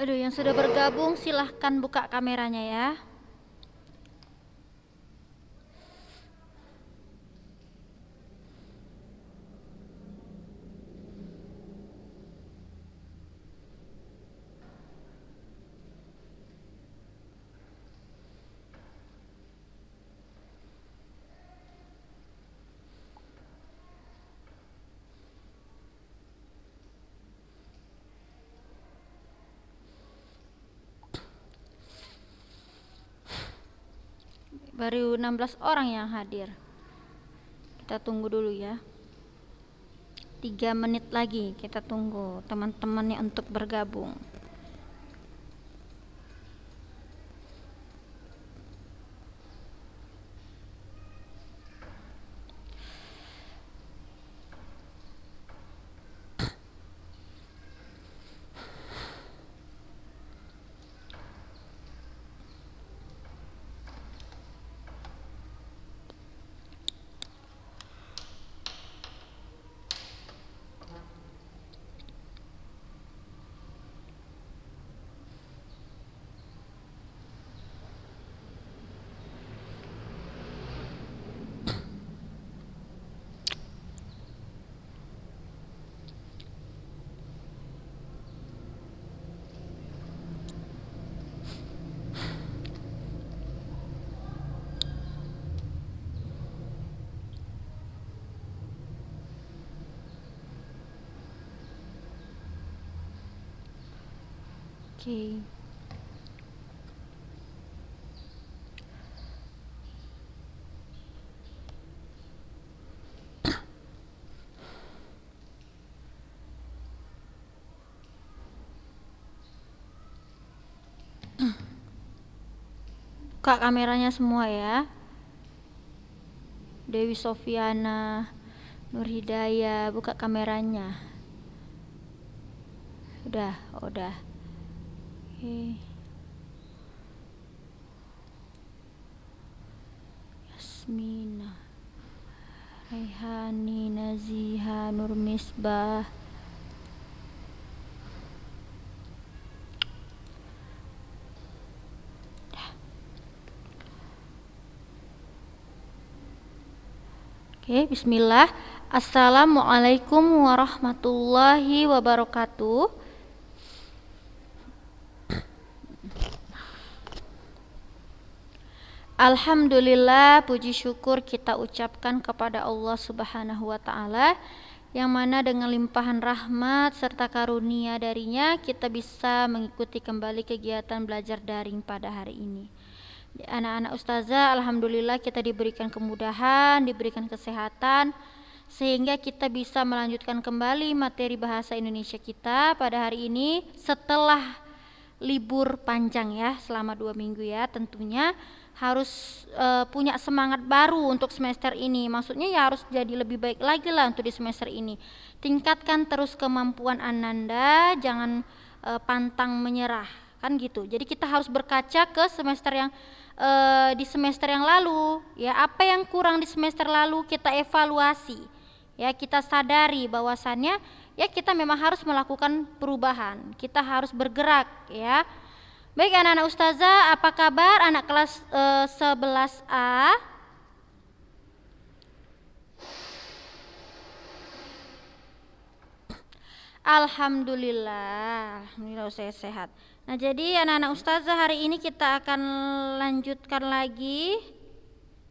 Aduh, yang sudah bergabung silahkan buka kameranya ya. Baru 16 orang yang hadir. Kita tunggu dulu ya. 3 menit lagi kita tunggu teman-temannya untuk bergabung. Oke. Buka kameranya semua ya. Dewi Sofiana, Nur Hidayah, buka kameranya. Udah. Oke. Yasmina, Raihani, Naziha, Nur Misbah. Oke, bismillah. Assalamualaikum warahmatullahi wabarakatuh. Alhamdulillah, puji syukur kita ucapkan kepada Allah Subhanahu wa taala yang mana dengan limpahan rahmat serta karunia darinya kita bisa mengikuti kembali kegiatan belajar daring pada hari ini. Anak-anak ustazah, alhamdulillah kita diberikan kemudahan, diberikan kesehatan sehingga kita bisa melanjutkan kembali materi bahasa Indonesia kita pada hari ini setelah libur panjang ya, selama 2 minggu ya. Tentunya harus punya semangat baru untuk semester ini. Maksudnya ya harus jadi lebih baik lagi lah untuk di semester ini. Tingkatkan terus kemampuan Ananda, jangan pantang menyerah kan gitu. Jadi kita harus berkaca ke semester yang di semester yang lalu ya, apa yang kurang di semester lalu kita evaluasi ya, kita sadari bahwasannya ya kita memang harus melakukan perubahan, kita harus bergerak ya. Baik anak-anak ustazah, apa kabar anak kelas 11A? Alhamdulillah saya sehat. Nah jadi anak-anak ustazah, hari ini kita akan lanjutkan lagi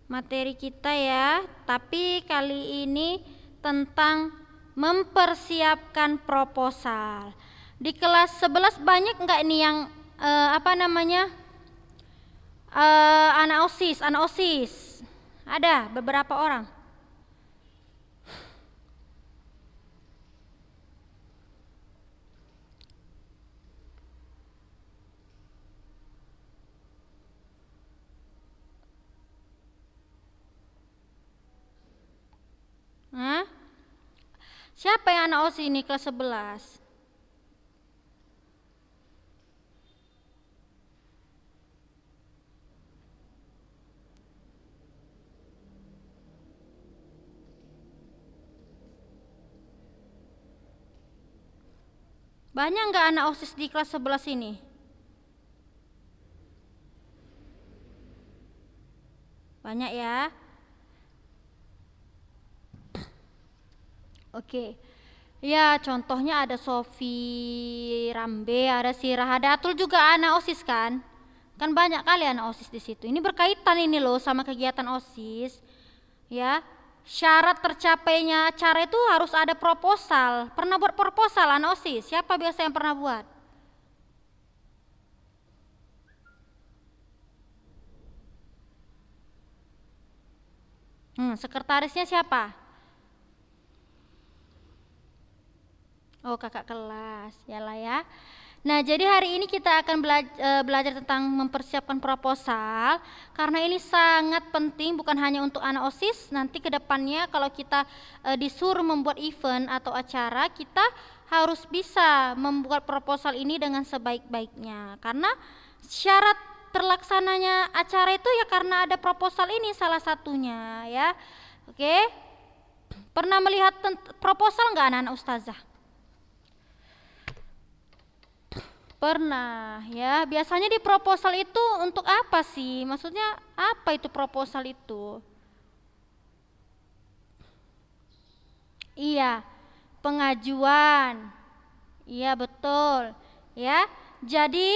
materi kita ya, tapi kali ini tentang mempersiapkan proposal. Di kelas 11 banyak nggak nih yang anak OSIS? Ada beberapa orang. Hah? Siapa yang anak OSIS ini kelas 11? Banyak nggak anak OSIS di kelas 11 ini? Banyak ya. Oke. Ya, contohnya ada Sofi Rambe, ada si Rahadatul juga anak OSIS kan? Kan banyak kali anak OSIS di situ. Ini berkaitan ini loh sama kegiatan OSIS. Ya. Syarat tercapainya acara itu harus ada proposal. Pernah buat proposal anak OSIS? Siapa biasa yang pernah buat? Sekretarisnya siapa? Oh, kakak kelas. Yalah ya. Nah, jadi hari ini kita akan belajar tentang mempersiapkan proposal karena ini sangat penting bukan hanya untuk anak OSIS, nanti ke depannya kalau kita disuruh membuat event atau acara, kita harus bisa membuat proposal ini dengan sebaik-baiknya. Karena syarat terlaksananya acara itu ya karena ada proposal ini salah satunya ya. Oke. Pernah melihat proposal nggak anak-anak ustazah? Pernah ya. Biasanya di proposal itu untuk apa sih? Maksudnya apa itu proposal itu? Iya, pengajuan. Iya, betul. Ya. Jadi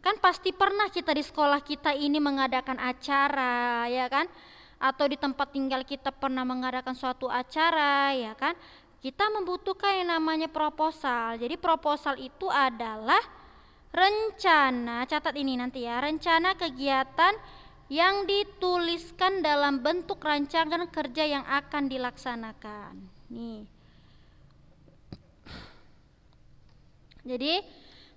kan pasti pernah kita di sekolah kita ini mengadakan acara, ya kan? Atau di tempat tinggal kita pernah mengadakan suatu acara, ya kan? Kita membutuhkan yang namanya proposal. Jadi proposal itu adalah rencana, catat ini nanti ya, rencana kegiatan yang dituliskan dalam bentuk rancangan kerja yang akan dilaksanakan. Nih. Jadi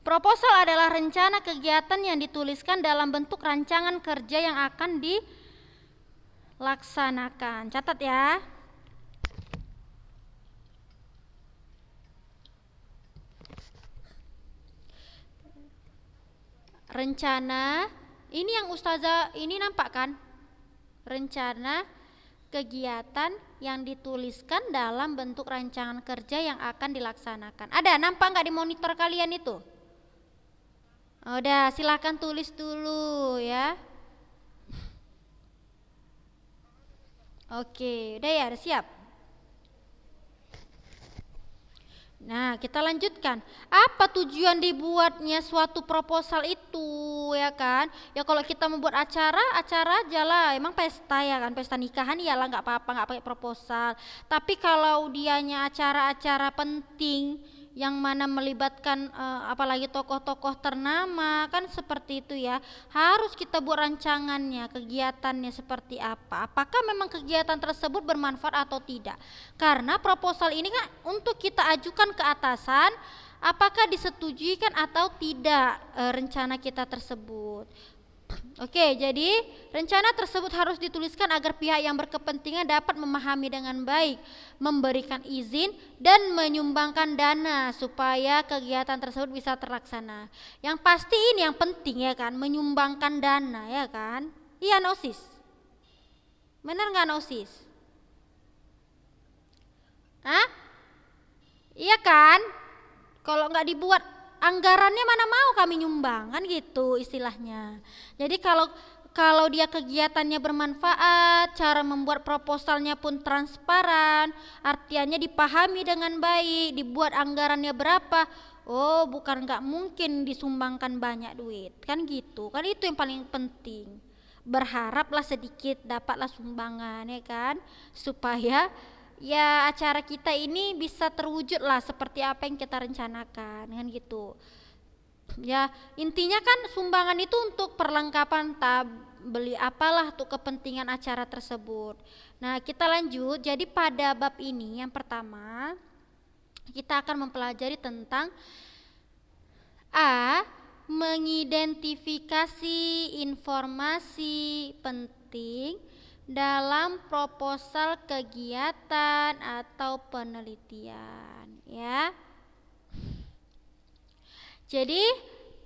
proposal adalah rencana kegiatan yang dituliskan dalam bentuk rancangan kerja yang akan dilaksanakan. Catat ya. Rencana, ini yang ustazah ini nampak kan? Rencana kegiatan yang dituliskan dalam bentuk rancangan kerja yang akan dilaksanakan. Ada, nampak nggak di monitor kalian itu? Udah, silahkan tulis dulu ya. Oke, udah ya, udah siap. Nah, kita lanjutkan. Apa tujuan dibuatnya suatu proposal itu, ya kan? Ya kalau kita membuat acara aja lah. Emang pesta ya kan, pesta nikahan iyalah nggak apa-apa nggak pakai proposal. Tapi kalau dianya acara-acara penting yang mana melibatkan apalagi tokoh-tokoh ternama kan seperti itu ya, harus kita buat rancangannya, kegiatannya seperti apa, apakah memang kegiatan tersebut bermanfaat atau tidak, karena proposal ini kan untuk kita ajukan ke atasan apakah disetujui kan atau tidak rencana kita tersebut. Oke, jadi rencana tersebut harus dituliskan agar pihak yang berkepentingan dapat memahami dengan baik, memberikan izin dan menyumbangkan dana supaya kegiatan tersebut bisa terlaksana. Yang pasti ini yang penting ya kan, menyumbangkan dana ya kan. Iya OSIS. Benar nggak OSIS? Hah? Iya kan? Kalau nggak dibuat anggarannya mana mau kami nyumbang kan gitu istilahnya. Jadi kalau dia kegiatannya bermanfaat, cara membuat proposalnya pun transparan, artinya dipahami dengan baik, dibuat anggarannya berapa, oh bukan nggak mungkin disumbangkan banyak duit kan gitu kan, itu yang paling penting. Berharaplah sedikit dapatlah sumbangan ya kan, supaya ya acara kita ini bisa terwujud lah seperti apa yang kita rencanakan kan gitu ya. Intinya kan sumbangan itu untuk perlengkapan beli apalah untuk kepentingan acara tersebut. Nah kita lanjut, jadi pada bab ini yang pertama kita akan mempelajari tentang A. Mengidentifikasi informasi penting dalam proposal kegiatan atau penelitian ya. Jadi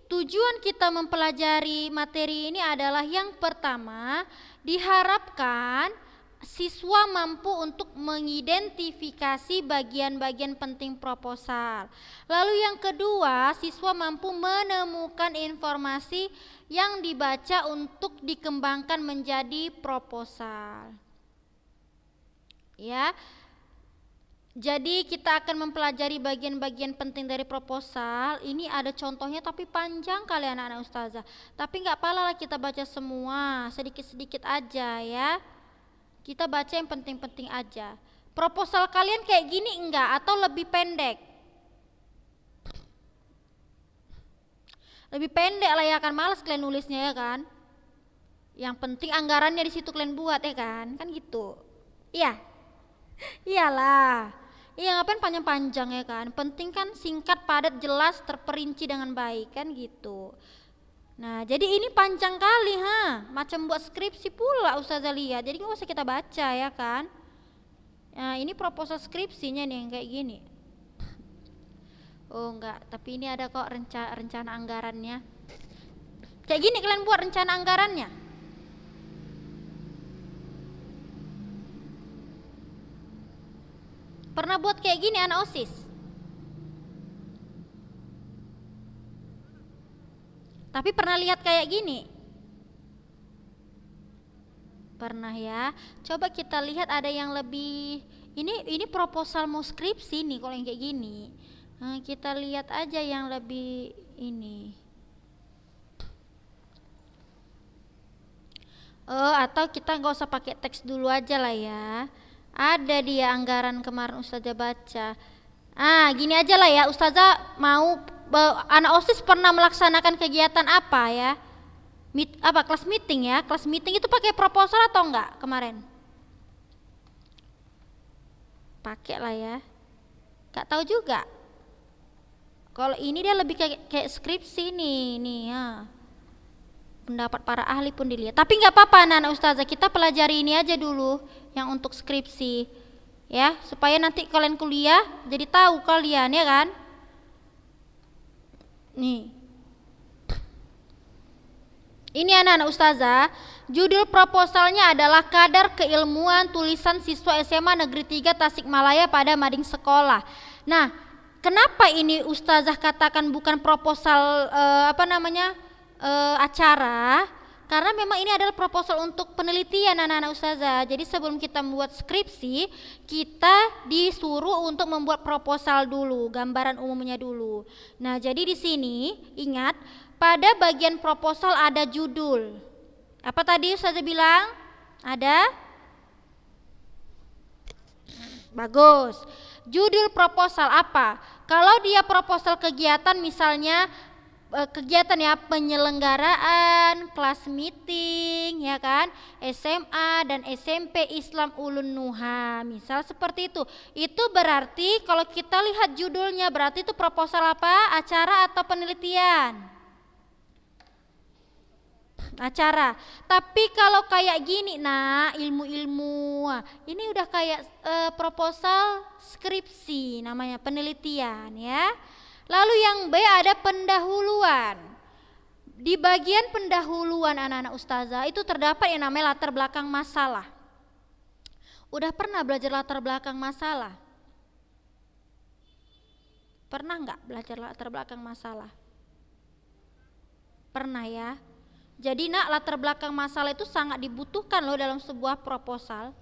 tujuan kita mempelajari materi ini adalah yang pertama, diharapkan siswa mampu untuk mengidentifikasi bagian-bagian penting proposal. Lalu yang kedua, siswa mampu menemukan informasi yang dibaca untuk dikembangkan menjadi proposal. Ya. Jadi kita akan mempelajari bagian-bagian penting dari proposal. Ini ada contohnya tapi panjang kali anak-anak ustazah. Tapi nggak apalah kita baca semua, sedikit-sedikit aja ya. Kita baca yang penting-penting aja. Proposal kalian kayak gini enggak atau lebih pendek? Lebih pendek lah ya kan, malas kalian nulisnya ya kan. Yang penting anggarannya di situ kalian buat ya kan gitu. Iya. Iyalah. Iya ngapain panjang-panjang ya kan. Penting kan singkat, padat, jelas, terperinci dengan baik kan gitu. Nah jadi ini panjang kali macam buat skripsi pula ustazah lihat. Jadi nggak usah kita baca ya kan. Nah ini proposal skripsinya nih yang kayak gini. Oh enggak, tapi ini ada kok rencana anggarannya. Kayak gini kalian buat rencana anggarannya. Pernah buat kayak gini anak OSIS? Tapi pernah lihat kayak gini? Pernah ya. Coba kita lihat ada yang lebih. Ini proposal mau skripsi nih kalau yang kayak gini. Nah, kita lihat aja yang lebih ini. Atau kita nggak usah pakai teks dulu aja lah ya. Ada dia anggaran kemarin ustazah baca. Gini aja lah ya, ustazah mau anak OSIS pernah melaksanakan kegiatan apa ya? Kelas meeting ya? Kelas meeting itu pakai proposal atau enggak kemarin? Pakai lah ya. Gak tahu juga. Kalau ini dia lebih kayak skripsi nih ya. Pendapat para ahli pun dilihat. Tapi nggak apa-apa anak ustazah, kita pelajari ini aja dulu yang untuk skripsi ya, supaya nanti kalian kuliah jadi tahu kalian ya kan. Nih ini anak-anak ustazah, judul proposalnya adalah kadar keilmuan tulisan siswa SMA Negeri 3 Tasikmalaya pada mading sekolah. Nah kenapa ini ustazah katakan bukan proposal acara, karena memang ini adalah proposal untuk penelitian anak-anak ustazah. Jadi sebelum kita membuat skripsi, kita disuruh untuk membuat proposal dulu, gambaran umumnya dulu. Nah, jadi di sini ingat pada bagian proposal ada judul. Apa tadi ustazah bilang? Ada? Bagus. Judul proposal apa? Kalau dia proposal kegiatan misalnya kegiatan ya, penyelenggaraan kelas meeting ya kan, SMA dan SMP Islam Ulun Nuha, misal seperti itu berarti kalau kita lihat judulnya berarti itu proposal apa, acara atau penelitian? Acara. Tapi kalau kayak gini ilmu-ilmu ini udah kayak proposal skripsi, namanya penelitian ya. Lalu yang B ada pendahuluan. Di bagian pendahuluan anak-anak ustazah itu terdapat yang namanya latar belakang masalah. Udah pernah belajar latar belakang masalah? Pernah nggak belajar latar belakang masalah? Pernah ya. Jadi latar belakang masalah itu sangat dibutuhkan loh dalam sebuah proposal.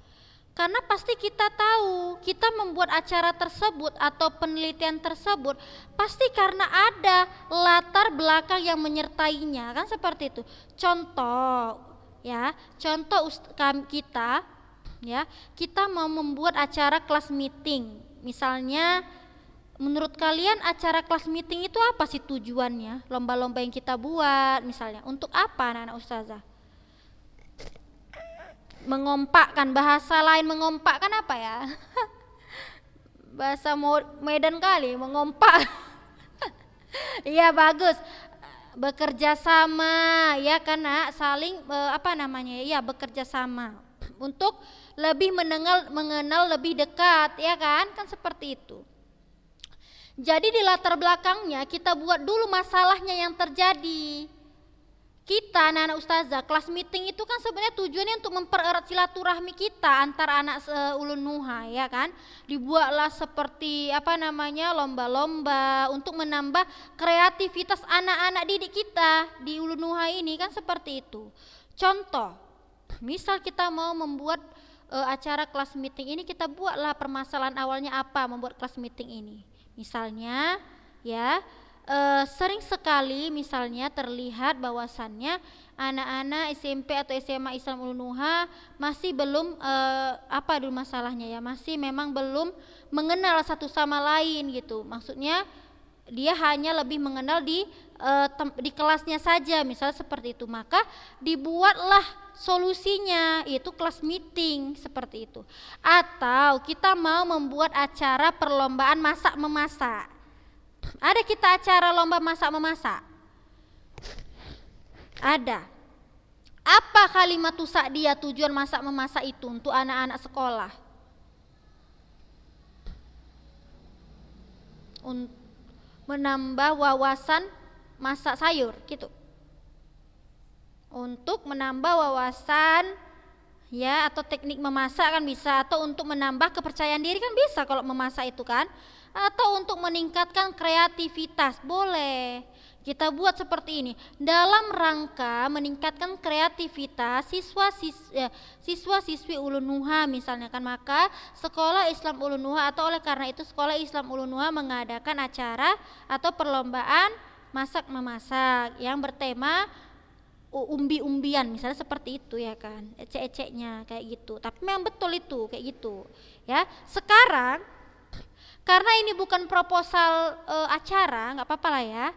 Karena pasti kita tahu, kita membuat acara tersebut atau penelitian tersebut pasti karena ada latar belakang yang menyertainya, kan seperti itu. Contoh kita mau membuat acara kelas meeting. Misalnya menurut kalian acara kelas meeting itu apa sih tujuannya? Lomba-lomba yang kita buat misalnya, untuk apa anak-anak ustazah? Mengompakkan, bahasa lain mengompakkan apa ya? Bahasa Medan kali, mengompak. Iya bagus, bekerja sama ya, karena saling bekerja sama untuk lebih mengenal lebih dekat ya kan seperti itu. Jadi di latar belakangnya kita buat dulu masalahnya yang terjadi. kita anak-anak ustazah, kelas meeting itu kan sebenarnya tujuannya untuk mempererat silaturahmi kita antara anak ulun nuha, ya kan. Dibuatlah seperti lomba-lomba untuk menambah kreativitas anak-anak didik kita di ulun nuha ini, kan seperti itu. Contoh, misal kita mau membuat acara kelas meeting ini, kita buatlah permasalahan awalnya apa membuat kelas meeting ini. Misalnya ya, sering sekali misalnya terlihat bahwasannya anak-anak SMP atau SMA Islam Ulun Nuha masih belum apa dulu masalahnya ya, masih memang belum mengenal satu sama lain gitu. Maksudnya dia hanya lebih mengenal di kelasnya saja, misalnya seperti itu. Maka dibuatlah solusinya, yaitu kelas meeting seperti itu. Atau kita mau membuat acara perlombaan masak memasak. Ada kita acara lomba masak memasak? Ada. Apa kalimat dia tujuan masak memasak itu untuk anak-anak sekolah? Menambah wawasan masak sayur gitu. Untuk menambah wawasan ya, atau teknik memasak kan bisa, atau untuk menambah kepercayaan diri kan bisa kalau memasak itu kan, atau untuk meningkatkan kreativitas boleh. Kita buat seperti ini dalam rangka meningkatkan kreativitas siswa-siswi Ulun Nuha misalnya kan. Maka Sekolah Islam Ulun Nuha, atau oleh karena itu Sekolah Islam Ulun Nuha mengadakan acara atau perlombaan masak memasak yang bertema umbi-umbian misalnya seperti itu ya kan, ecek-eceknya kayak gitu. Tapi memang betul itu kayak gitu ya. Sekarang karena ini bukan proposal acara, nggak apa-apa lah ya,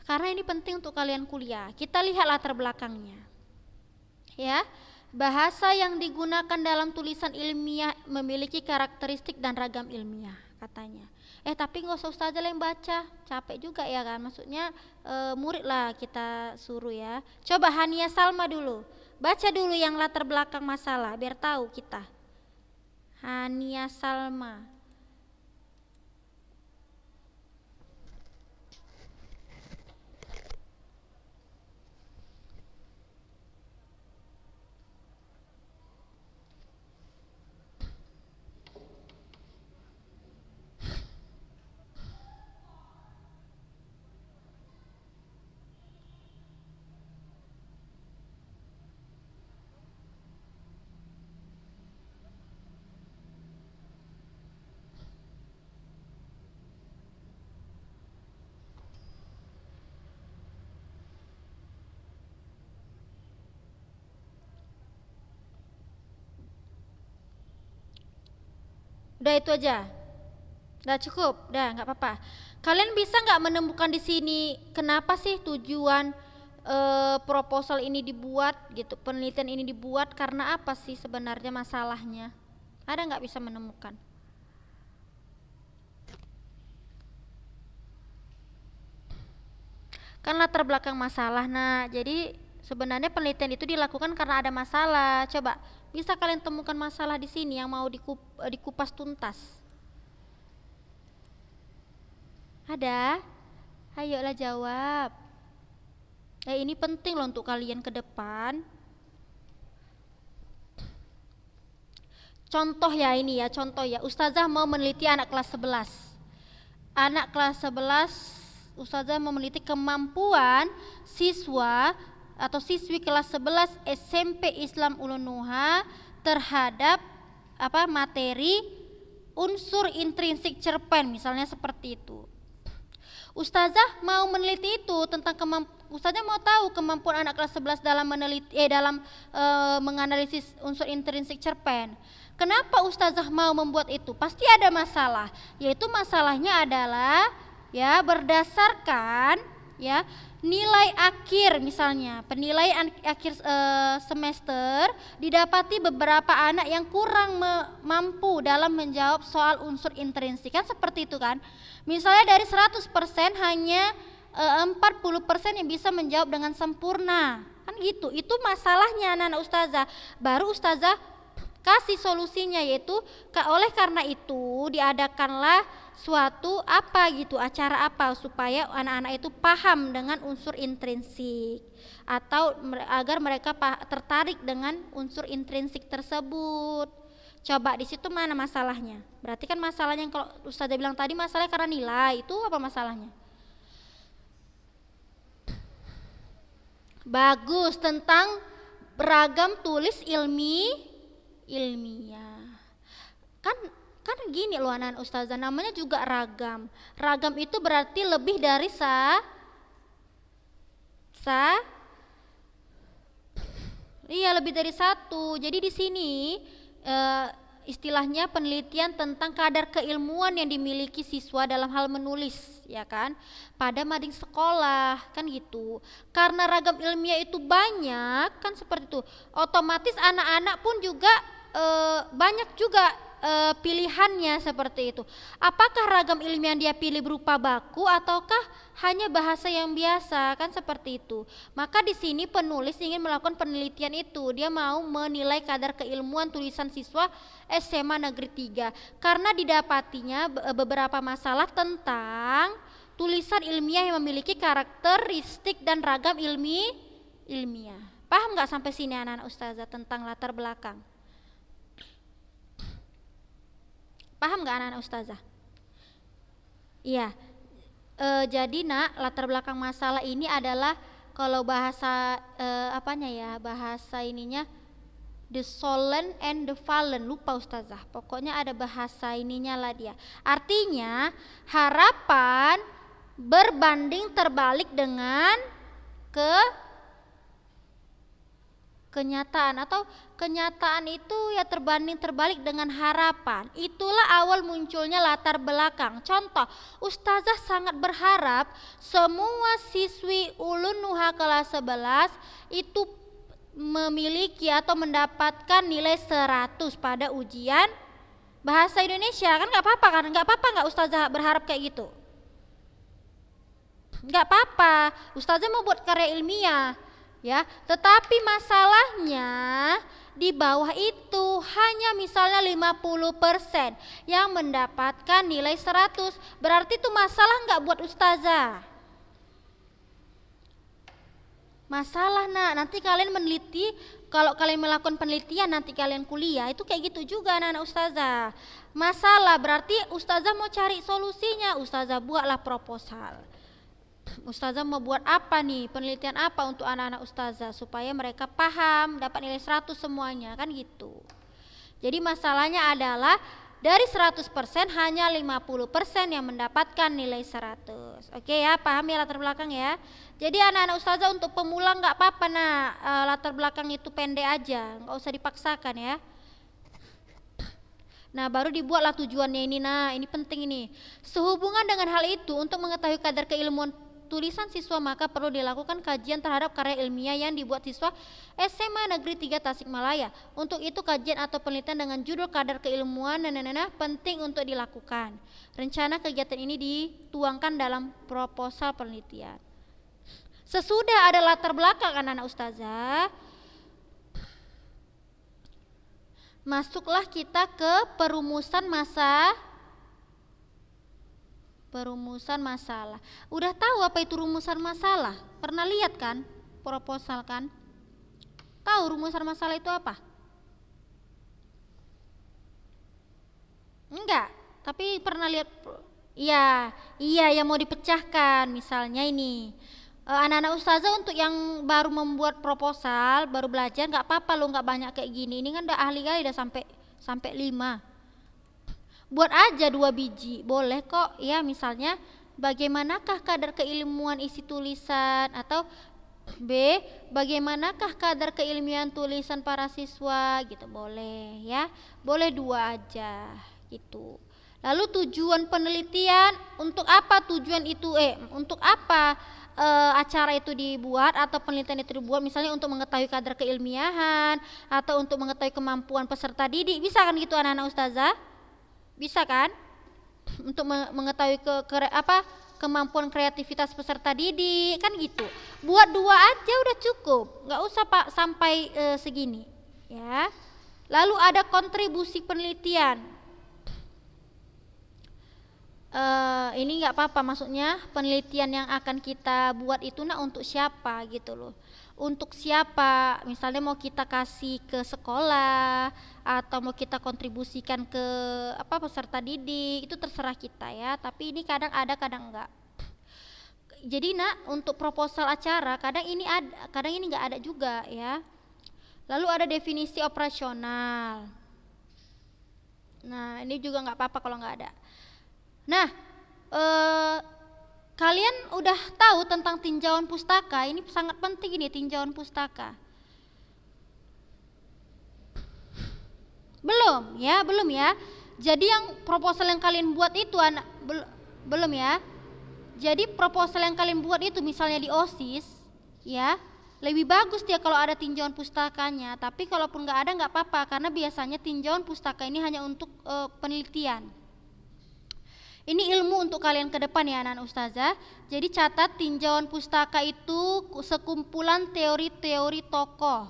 karena ini penting untuk kalian kuliah. Kita lihat latar belakangnya ya. Bahasa yang digunakan dalam tulisan ilmiah memiliki karakteristik dan ragam ilmiah katanya. Tapi nggak usah ustazah yang baca, capek juga ya kan. Maksudnya murid lah kita suruh ya. Coba Hania Salma dulu, baca dulu yang latar belakang masalah biar tahu kita. Hania Salma. Udah itu aja, udah cukup, udah nggak apa-apa. Kalian bisa nggak menemukan di sini kenapa sih tujuan proposal ini dibuat gitu, penelitian ini dibuat karena apa sih sebenarnya masalahnya? Ada nggak bisa menemukan? Kan latar belakang masalah. Nah, jadi sebenarnya penelitian itu dilakukan karena ada masalah. Coba bisa kalian temukan masalah di sini yang mau dikupas tuntas? Ada? Ayolah jawab. Ini penting loh untuk kalian ke depan. Contoh ya ini ya, contoh ya. Ustazah mau meneliti anak kelas 11. Anak kelas 11, ustazah mau meneliti kemampuan siswa atau siswi kelas 11 SMP Islam Ulun Nuha terhadap materi unsur intrinsik cerpen misalnya seperti itu. Ustazah mau meneliti itu tentang ustazah mau tahu kemampuan anak kelas 11 dalam menganalisis unsur intrinsik cerpen. Kenapa ustazah mau membuat itu? Pasti ada masalah, yaitu masalahnya adalah ya berdasarkan ya nilai akhir, misalnya penilaian akhir semester didapati beberapa anak yang kurang mampu dalam menjawab soal unsur intrinsik, kan seperti itu kan. Misalnya dari 100% hanya 40% yang bisa menjawab dengan sempurna, kan gitu. Itu masalahnya anak-anak ustazah. Baru ustazah kasih solusinya, yaitu oleh karena itu diadakanlah suatu apa gitu, acara apa supaya anak-anak itu paham dengan unsur intrinsik atau agar mereka tertarik dengan unsur intrinsik tersebut. Coba di situ mana masalahnya? Berarti kan masalahnya kalau Ustazah bilang tadi masalahnya karena nilai, itu apa masalahnya? Bagus, tentang beragam tulis ilmiah. Kan gini loh anak Ustazah, namanya juga ragam. Ragam itu berarti lebih dari iya, lebih dari satu. Jadi di sini istilahnya penelitian tentang kadar keilmuan yang dimiliki siswa dalam hal menulis, ya kan, pada mading sekolah, kan gitu. Karena ragam ilmiah itu banyak, kan seperti itu. Otomatis anak-anak pun juga banyak juga pilihannya seperti itu. Apakah ragam ilmiah yang dia pilih berupa baku ataukah hanya bahasa yang biasa, kan seperti itu. Maka di sini penulis ingin melakukan penelitian itu. Dia mau menilai kadar keilmuan tulisan siswa SMA Negeri 3 karena didapatinya beberapa masalah tentang tulisan ilmiah yang memiliki karakteristik dan ragam ilmiah. Paham nggak sampai sini anak-anak Ustazah tentang latar belakang? Paham nggak anak-anak Ustazah? Iya. Jadi nak, latar belakang masalah ini adalah kalau bahasa bahasa ininya the Stolen and the Fallen, lupa Ustazah. Pokoknya ada bahasa ininya lah dia. Artinya harapan berbanding terbalik dengan kenyataan, atau kenyataan itu ya terbanding terbalik dengan harapan. Itulah awal munculnya latar belakang. Contoh, Ustazah sangat berharap semua siswi Ulun Nuha kelas 11 itu memiliki atau mendapatkan nilai 100 pada ujian bahasa Indonesia. Kan nggak apa-apa kan? Nggak apa-apa nggak Ustazah berharap kayak gitu? Nggak apa-apa. Ustazah mau buat karya ilmiah, ya, tetapi masalahnya di bawah itu hanya misalnya 50% yang mendapatkan nilai 100. Berarti itu masalah nggak buat Ustazah? Masalah nak, nanti kalian meneliti, kalau kalian melakukan penelitian nanti kalian kuliah itu kayak gitu juga anak-anak Ustazah. Masalah berarti Ustazah mau cari solusinya, Ustazah buatlah proposal. Ustazah mau buat apa nih, penelitian apa untuk anak-anak Ustazah supaya mereka paham, dapat nilai 100 semuanya, kan gitu. Jadi masalahnya adalah dari 100% hanya 50% yang mendapatkan nilai 100. Oke ya, paham ya latar belakang ya. Jadi anak-anak Ustazah untuk pemula nggak apa-apa latar belakang itu pendek aja, nggak usah dipaksakan ya. Nah baru dibuatlah tujuannya ini. Nah ini penting ini. Sehubungan dengan hal itu, untuk mengetahui kadar keilmuan tulisan siswa maka perlu dilakukan kajian terhadap karya ilmiah yang dibuat siswa SMA Negeri 3 Tasikmalaya. Untuk itu kajian atau penelitian dengan judul kadar keilmuan penting untuk dilakukan. Rencana kegiatan ini dituangkan dalam proposal penelitian. Sesudah ada latar belakang anak-anak Ustazah, masuklah kita ke perumusan masalah. Udah tahu apa itu rumusan masalah? Pernah lihat kan proposal kan? Tahu rumusan masalah itu apa? Enggak, tapi pernah lihat. Iya yang mau dipecahkan. Misalnya ini, anak-anak Ustazah untuk yang baru membuat proposal, baru belajar, nggak apa-apa lo nggak banyak kayak gini. Ini kan udah ahli kali, udah sampai 5. Buat aja 2 biji, boleh kok ya. Misalnya bagaimanakah kadar keilmuan isi tulisan, atau B, bagaimanakah kadar keilmian tulisan para siswa gitu, boleh ya. Boleh 2 aja gitu. Lalu tujuan penelitian, untuk apa tujuan itu untuk apa acara itu dibuat atau penelitian itu dibuat, misalnya untuk mengetahui kadar keilmiahan atau untuk mengetahui kemampuan peserta didik, bisa kan gitu anak-anak Ustazah? Bisa kan? Untuk mengetahui kemampuan kreativitas peserta didik, kan gitu. Buat 2 aja udah cukup, nggak usah Pak sampai segini ya. Lalu ada kontribusi penelitian. ini nggak apa-apa, maksudnya penelitian yang akan kita buat itu untuk siapa gitu loh. Untuk siapa, misalnya mau kita kasih ke sekolah atau mau kita kontribusikan ke peserta didik, itu terserah kita ya. Tapi ini kadang ada, kadang enggak. Jadi untuk proposal acara kadang ini ada, kadang ini enggak ada juga ya. Lalu ada definisi operasional. Nah, ini juga nggak apa-apa kalau nggak ada. Nah, kalian udah tahu tentang tinjauan pustaka? Ini sangat penting ini, tinjauan pustaka. Belum ya. Jadi yang proposal yang kalian buat itu belum ya. Jadi proposal yang kalian buat itu misalnya di OSIS ya, lebih bagus dia kalau ada tinjauan pustakanya. Tapi kalaupun nggak ada nggak apa-apa, karena biasanya tinjauan pustaka ini hanya untuk penelitian. Ini ilmu untuk kalian ke depan ya anak-anak ustazah. Jadi catat, tinjauan pustaka itu sekumpulan teori-teori tokoh.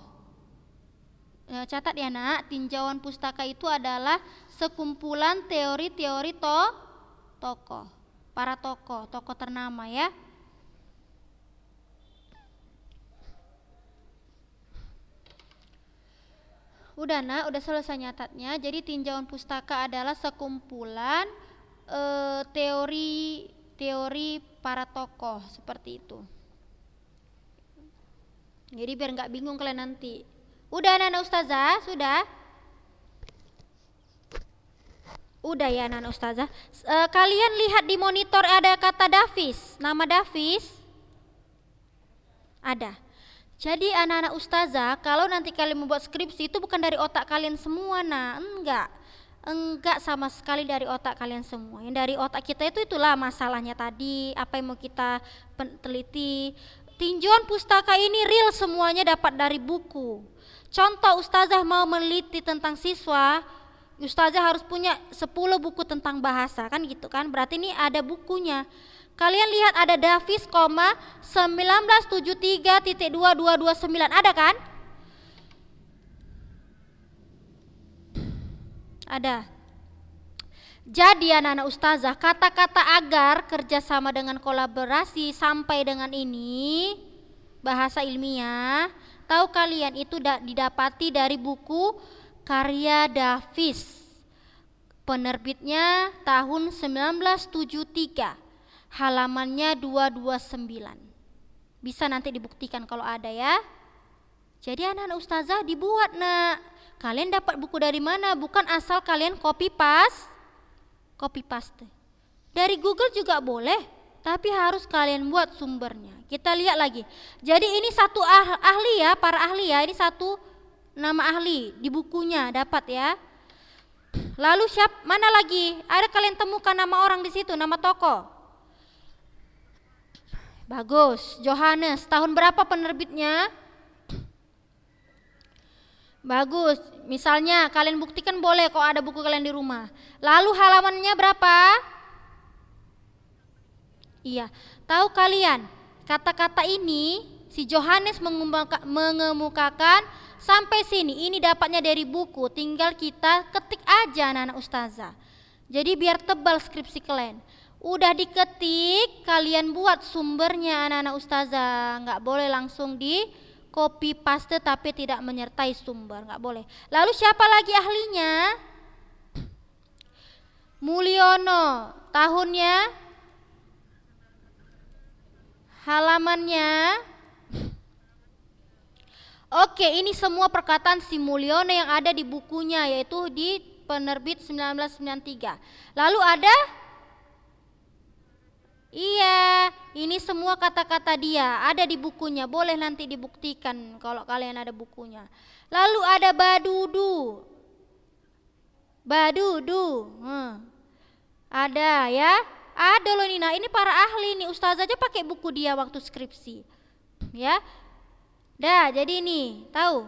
Catat ya nak, tinjauan pustaka itu adalah sekumpulan teori-teori tokoh. Para tokoh ternama ya. Udah nak, udah selesai nyatatnya. Jadi tinjauan pustaka adalah sekumpulan teori para tokoh seperti itu. Jadi biar nggak bingung kalian nanti. Udah anak-anak ustazah, sudah? Udah ya anak-anak ustazah. Kalian lihat di monitor ada kata Davis, nama Davis? Ada. Jadi anak-anak ustazah, kalau nanti kalian membuat skripsi itu bukan dari otak kalian semua, enggak sama sekali dari otak kalian semua. Yang dari otak kita itulah masalahnya tadi, apa yang mau kita teliti. Tinjauan pustaka ini real semuanya dapat dari buku. Contoh ustazah mau meneliti tentang siswa, ustazah harus punya 10 buku tentang bahasa, kan gitu kan? Berarti ini ada bukunya. Kalian lihat ada Davis, 1973.2229, ada kan? Ada. Jadi anak-anak ustazah, kata-kata agar, kerjasama dengan kolaborasi, sampai dengan ini bahasa ilmiah, tahu kalian itu didapati dari buku karya Davis. Penerbitnya tahun 1973, halamannya 229. Bisa nanti dibuktikan kalau ada ya. Jadi anak-anak ustazah dibuat nak. Kalian dapat buku dari mana? Bukan asal kalian copy paste. Dari Google juga boleh, tapi harus kalian buat sumbernya. Kita lihat lagi. Jadi ini satu ahli ya, para ahli ya. Ini satu nama ahli di bukunya dapat ya. Lalu mana lagi? Ada kalian temukan nama orang di situ, nama tokoh? Bagus. Johannes. Tahun berapa penerbitnya? Bagus, misalnya kalian buktikan boleh kok ada buku kalian di rumah. Lalu halamannya berapa? Iya, tahu kalian kata-kata ini si Johannes mengemukakan sampai sini. Ini dapatnya dari buku, tinggal kita ketik aja anak-anak ustazah. Jadi biar tebal skripsi kalian. Udah diketik, kalian buat sumbernya anak-anak ustazah. Nggak boleh langsung di copy paste tapi tidak menyertai sumber, nggak boleh. Lalu siapa lagi ahlinya? Mulyono. Tahunnya, halamannya. Oke, ini semua perkataan si Mulyono yang ada di bukunya, yaitu di penerbit 1993. Lalu ada? Iya, ini semua kata-kata dia ada di bukunya, boleh nanti dibuktikan kalau kalian ada bukunya. Lalu ada Badudu, ada ya, ada loh Nina. Ini para ahli nih, ustazah aja pakai buku dia waktu skripsi, ya. Dah, jadi ini tahu,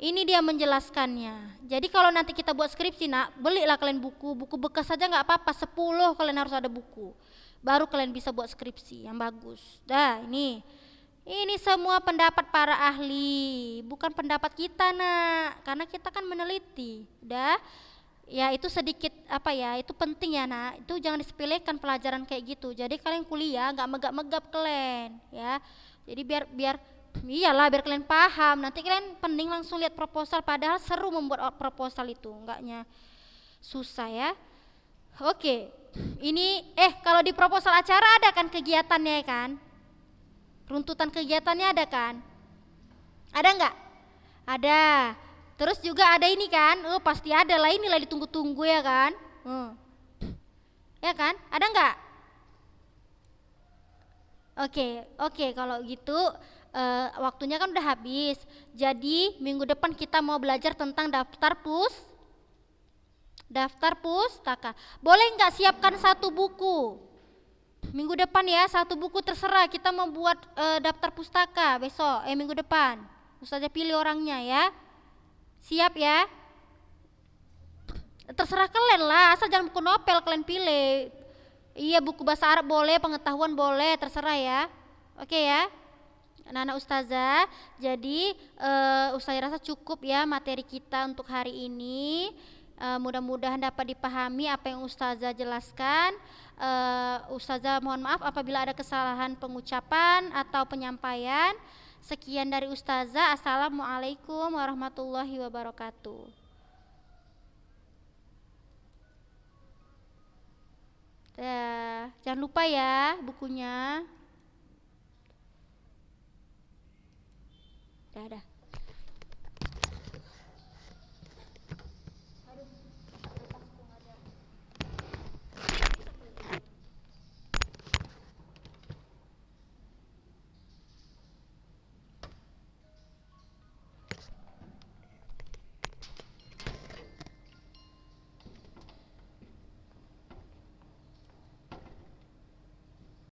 ini dia menjelaskannya. Jadi kalau nanti kita buat skripsi nak, belilah kalian buku bekas saja nggak apa-apa, 10 kalian harus ada buku. Baru kalian bisa buat skripsi yang bagus. Dah, ini semua pendapat para ahli, bukan pendapat kita nak, karena kita kan meneliti. Dah, Ya itu sedikit apa ya, itu penting ya nak, itu jangan disepelekan pelajaran kayak gitu. Jadi kalian kuliah nggak megap-megap kalian ya, jadi biar biar iyalah biar kalian paham, nanti kalian penting langsung lihat proposal, padahal seru membuat proposal itu, enggaknya susah ya. Oke, ini kalau di proposal acara ada kan kegiatannya kan, runtutan kegiatannya ada kan, ada nggak? Ada. Terus juga ada ini kan, pasti ada lah, inilah ditunggu-tunggu ya kan. Ya kan? Ada nggak? Oke, kalau gitu waktunya kan udah habis. Jadi minggu depan kita mau belajar tentang daftar pustaka. Boleh nggak siapkan satu buku? Minggu depan ya, satu buku terserah. Kita mau buat daftar pustaka besok, minggu depan. Ustazah pilih orangnya ya. Siap ya? Terserah kalian lah, asal jangan buku novel kalian pilih. Iya, buku bahasa Arab boleh, pengetahuan boleh, terserah ya. Oke ya, anak-anak ustazah. Jadi ustazah rasa cukup ya materi kita untuk hari ini. Mudah-mudahan dapat dipahami apa yang ustazah jelaskan. Ustazah mohon maaf apabila ada kesalahan pengucapan atau penyampaian. Sekian dari ustazah. Assalamualaikum warahmatullahi wabarakatuh. Jangan lupa ya bukunya. Dah.